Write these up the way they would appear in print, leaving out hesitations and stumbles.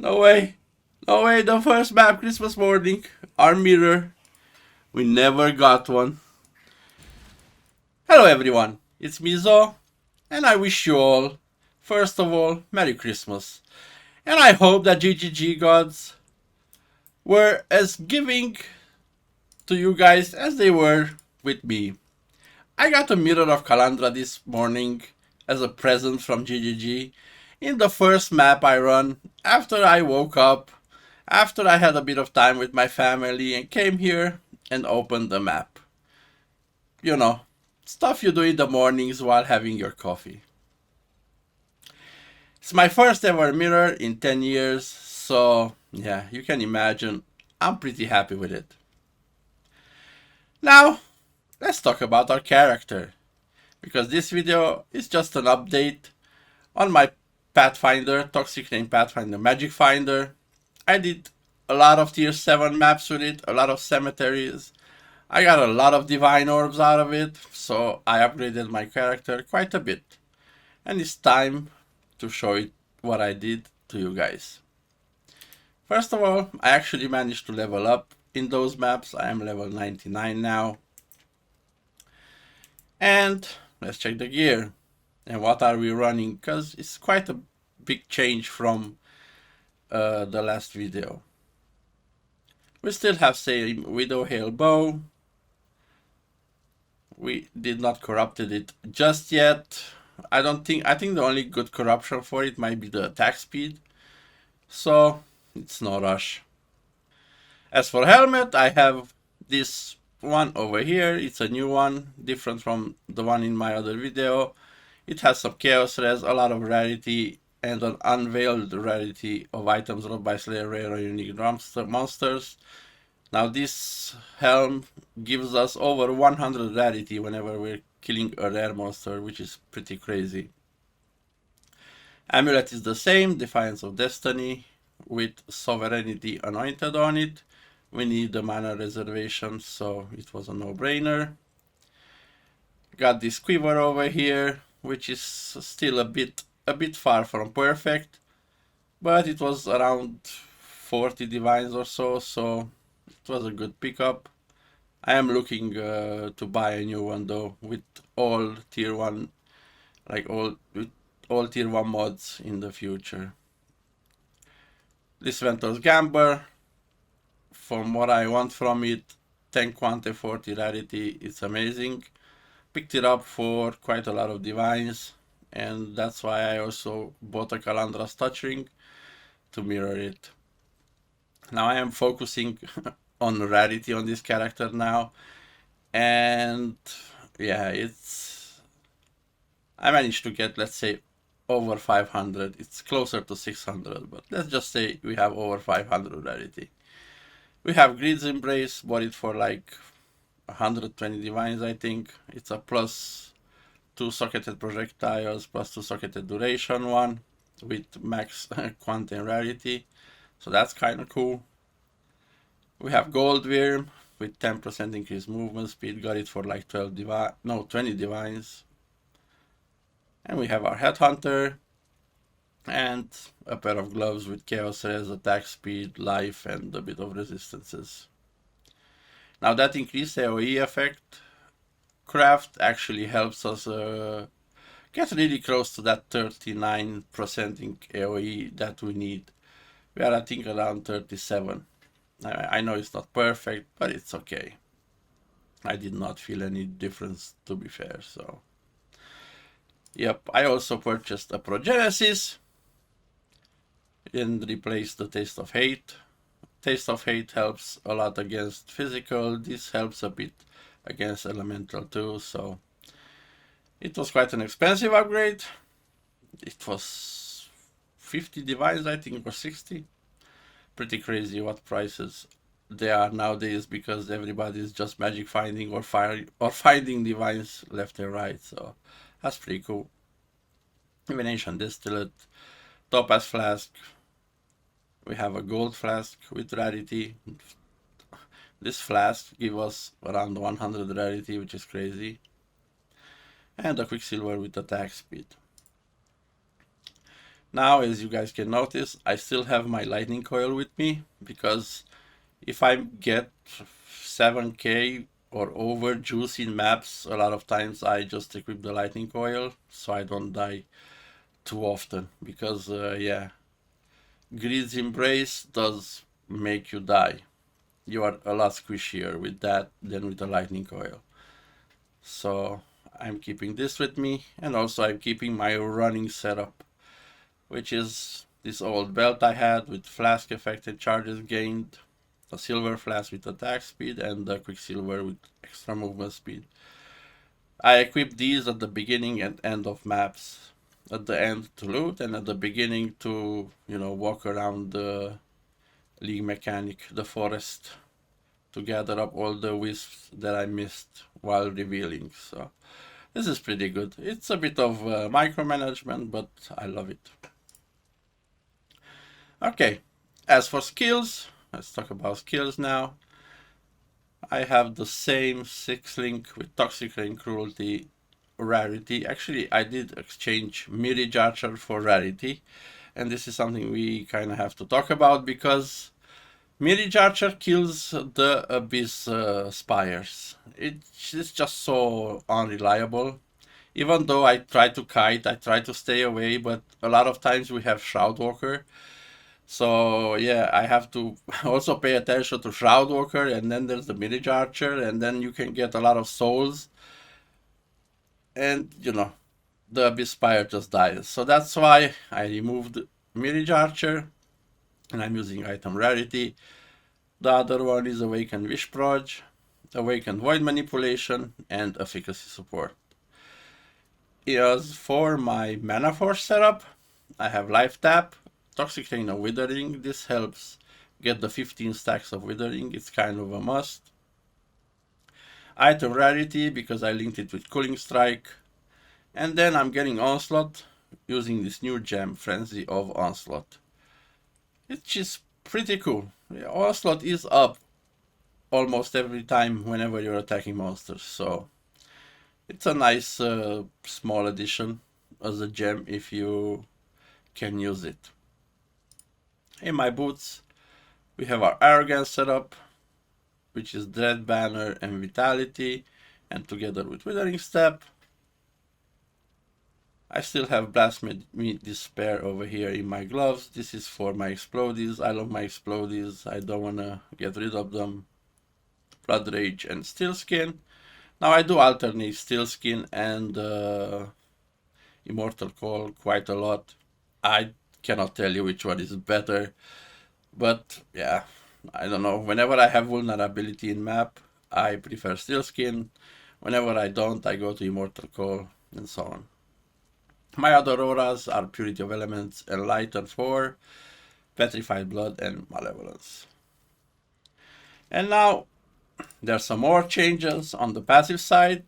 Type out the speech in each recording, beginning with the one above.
No way. No way, the first map Christmas morning. Our mirror. We never got one. Hello everyone, it's Mizo, and I wish you all, first of all, Merry Christmas. And I hope that GGG gods were as giving to you guys as they were with me. I got a Mirror of Calandra this morning as a present from GGG in the first map I run after I woke up, after I had a bit of time with my family and came here and opened the map. You know, stuff you do in the mornings while having your coffee. It's my first ever mirror in 10 years, so yeah, you can imagine I'm pretty happy with it. Now, let's talk about our character, because this video is just an update on my Pathfinder, Toxic Name Pathfinder Magic Finder. I did a lot of tier 7 maps with it, a lot of cemeteries. I got a lot of divine orbs out of it, so I upgraded my character quite a bit. And it's time to show it what I did to you guys. First of all, I actually managed to level up in those maps. I am level 99 now. And let's check the gear. And what are we running? Because it's quite a big change from the last video. We still have same Widow Hail Bow. We did not corrupted it just yet. I think the only good corruption for it might be the attack speed. So it's no rush. As for helmet, I have this one over here. It's a new one, different from the one in my other video. It has some chaos res, a lot of rarity, and an unveiled rarity of items dropped by Slayer rare or unique monsters. Now this helm gives us over 100 rarity whenever we're killing a rare monster, which is pretty crazy. Amulet is the same, Defiance of Destiny, with Sovereignty anointed on it. We need the mana reservation, so it was a no-brainer. Got this quiver over here, which is still a bit far from perfect, but it was around 40 divines or so, so it was a good pickup. I am looking to buy a new one though, with all tier 1, like all tier 1 mods in the future. This Ventor's Gamber, from what I want from it, 10 quante 40 rarity, it's amazing. Picked it up for quite a lot of divines, and that's why I also bought a Calandra's Touch Ring to mirror it. Now I am focusing on rarity on this character now, and yeah, I managed to get, let's say, over 500. It's closer to 600, but let's just say we have over 500 rarity. We have Greed's Embrace, bought it for like 120 divines, I think. It's a plus 2 socketed projectiles, plus 2 socketed duration one, with max quantity and rarity. So that's kind of cool. We have Gold Worm with 10% increased movement speed, got it for like 20 divines. And we have our Headhunter, and a pair of gloves with Chaos Res, attack speed, life, and a bit of resistances. Now that increased AoE effect craft actually helps us get really close to that 39% AoE that we need. We are, I think, around 37. I know it's not perfect, but it's okay. I did not feel any difference, to be fair, so... Yep, I also purchased a Progenesis and replaced the Taste of Hate. Taste of Hate helps a lot against physical. This helps a bit against elemental too, so it was quite an expensive upgrade. It was 50 divines, I think, or 60. Pretty crazy what prices they are nowadays, because everybody is just magic finding or finding divines left and right, so that's pretty cool. Divination Distillate, Topaz Flask. We have a gold flask with rarity. This flask gives us around 100 rarity, which is crazy. And a Quicksilver with attack speed. Now, as you guys can notice, I still have my lightning coil with me, because if I get 7k or over juice in maps, a lot of times I just equip the lightning coil so I don't die too often, because yeah, Greed's Embrace does make you die. You are a lot squishier with that than with the lightning coil. So I'm keeping this with me, and also I'm keeping my running setup, which is this old belt I had with flask affected charges gained, a silver flask with attack speed, and the quicksilver with extra movement speed. I equip these at the beginning and end of maps. At the end to loot, and at the beginning to, you know, walk around the league mechanic, the forest, to gather up all the wisps that I missed while revealing. So this is pretty good. It's a bit of micromanagement, but I love it. Okay, as for skills, let's talk about skills now. I have the same 6 link with Toxic Rain Cruelty rarity. Actually, I did exchange Mirage Archer for rarity, and this is something we kind of have to talk about, because Mirage Archer kills the Abyss Spires. It's just so unreliable. Even though I try to kite, I try to stay away, but a lot of times we have Shroudwalker. So yeah, I have to also pay attention to Shroudwalker, and then there's the Mirage Archer, and then you can get a lot of souls. And, you know, the Abyss Spire just dies. So that's why I removed Mirage Archer, and I'm using item rarity. The other one is Awakened Wish Proj, Awakened Void Manipulation, and Efficacy Support. As for my Mana Force setup, I have Life Tap, Toxic Rain of Withering. This helps get the 15 stacks of Withering, it's kind of a must. Item Rarity, because I linked it with Cooling Strike. And then I'm getting Onslaught, using this new gem, Frenzy of Onslaught. Which is pretty cool. Onslaught is up almost every time whenever you're attacking monsters, so it's a nice small addition as a gem if you can use it. In my boots, we have our Arrogance setup, which is Dread Banner and Vitality, and together with Withering Step. I still have Blasphemy Despair over here in my gloves. This is for my Explodies. I love my Explodies. I don't want to get rid of them. Blood Rage and Steel Skin. Now I do alternate Steel Skin and Immortal Call quite a lot. I cannot tell you which one is better, but yeah, I don't know. Whenever I have vulnerability in map, I prefer Steel Skin. Whenever I don't, I go to Immortal Call, and so on. My other auras are Purity of Elements, Enlighten 4, Petrified Blood, and Malevolence. And now, there's some more changes on the passive side,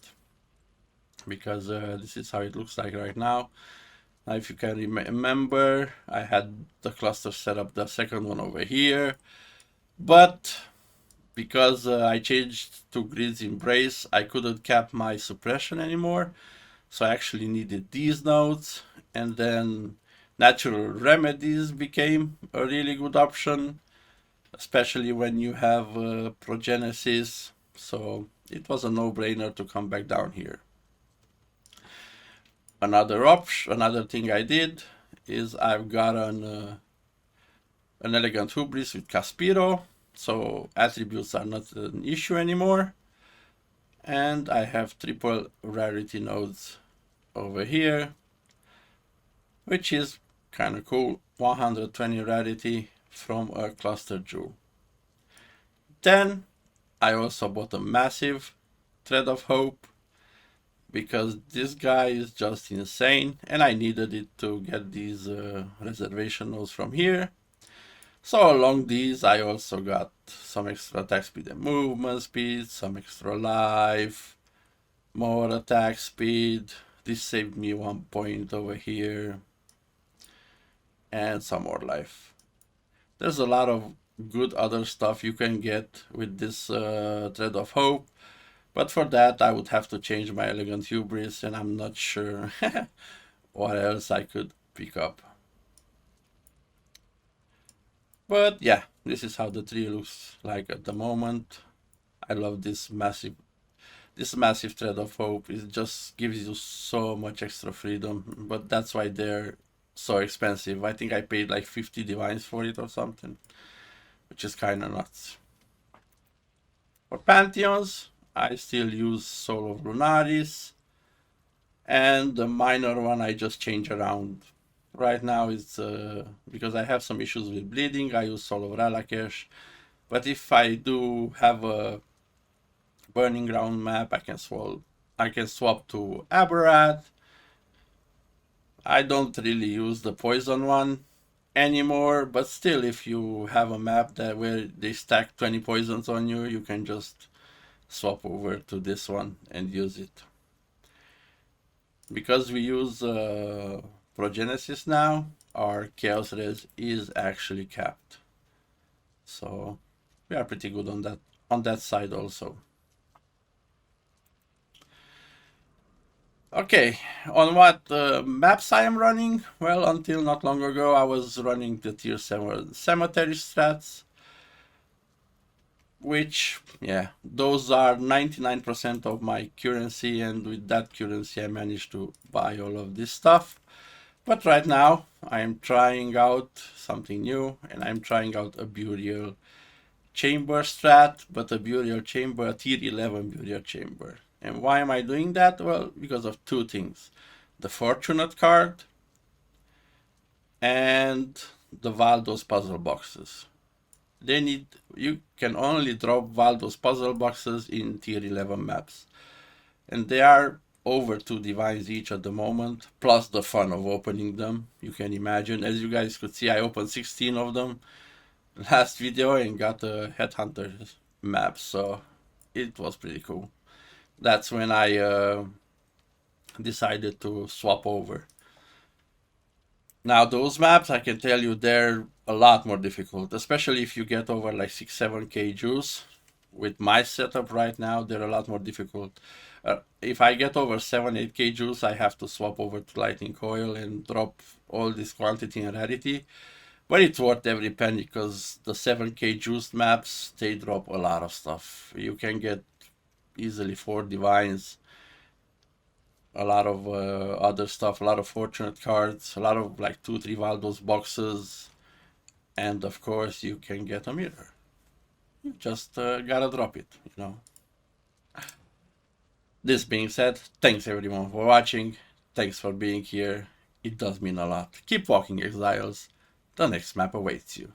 because this is how it looks like right now. Now, if you can remember, I had the cluster set up, the second one over here, but because I changed to Greed's Embrace, I couldn't cap my suppression anymore. So I actually needed these nodes, and then Natural Remedies became a really good option, especially when you have Progenesis. So it was a no-brainer to come back down here. Another thing I did is I've got an Elegant Hubris with Caspiro, so attributes are not an issue anymore. And I have triple rarity nodes over here, which is kind of cool. 120 rarity from a cluster jewel. Then I also bought a massive Thread of Hope, because this guy is just insane, and I needed it to get these reservation nodes from here. So along these I also got some extra attack speed and movement speed, some extra life, more attack speed. This saved me 1 point over here, and some more life. There's a lot of good other stuff you can get with this Thread of Hope, but for that I would have to change my Elegant Hubris, and I'm not sure what else I could pick up. But yeah, this is how the tree looks like at the moment. I love this massive thread of hope. It just gives you so much extra freedom, but that's why they're so expensive. I think I paid like 50 divines for it or something, which is kind of nuts. For Pantheons, I still use Soul of Lunaris, and the minor one I just change around. Right now it's because I have some issues with bleeding, I use Soul of Ralakesh, but if I do have a Burning Ground map, I can swap to Aberrath. I don't really use the poison one anymore, but still, if you have a map that where they stack 20 poisons on you, you can just swap over to this one and use it. Because we use Progenesis now, our Chaos Res is actually capped. So we are pretty good on that side also. Okay, on what maps I am running? Well, until not long ago, I was running the tier 7 cemetery strats, which, yeah, those are 99% of my currency, and with that currency, I managed to buy all of this stuff. But right now, I am trying out something new, and I'm trying out a burial chamber strat, but a burial chamber, a tier 11 burial chamber. And why am I doing that? Well, because of two things. The Fortunate card and the Valdo's puzzle boxes. You can only drop Valdo's puzzle boxes in tier 11 maps. And they are over 2 divines each at the moment, plus the fun of opening them. You can imagine, as you guys could see, I opened 16 of them last video and got a Headhunter map, so it was pretty cool. That's when I decided to swap over. Now those maps, I can tell you, they're a lot more difficult, especially if you get over like 6-7k juice. With my setup right now, they're a lot more difficult. If I get over 7-8k juice, I have to swap over to Lightning Coil and drop all this quantity and rarity. But it's worth every penny because the 7k juiced maps, they drop a lot of stuff. You can get easily 4 divines, a lot of other stuff, a lot of fortunate cards, a lot of like 2-3 Valdo's boxes, and of course you can get a mirror. You just gotta drop it, you know. This being said, thanks everyone for watching, thanks for being here, it does mean a lot. Keep walking, exiles, the next map awaits you.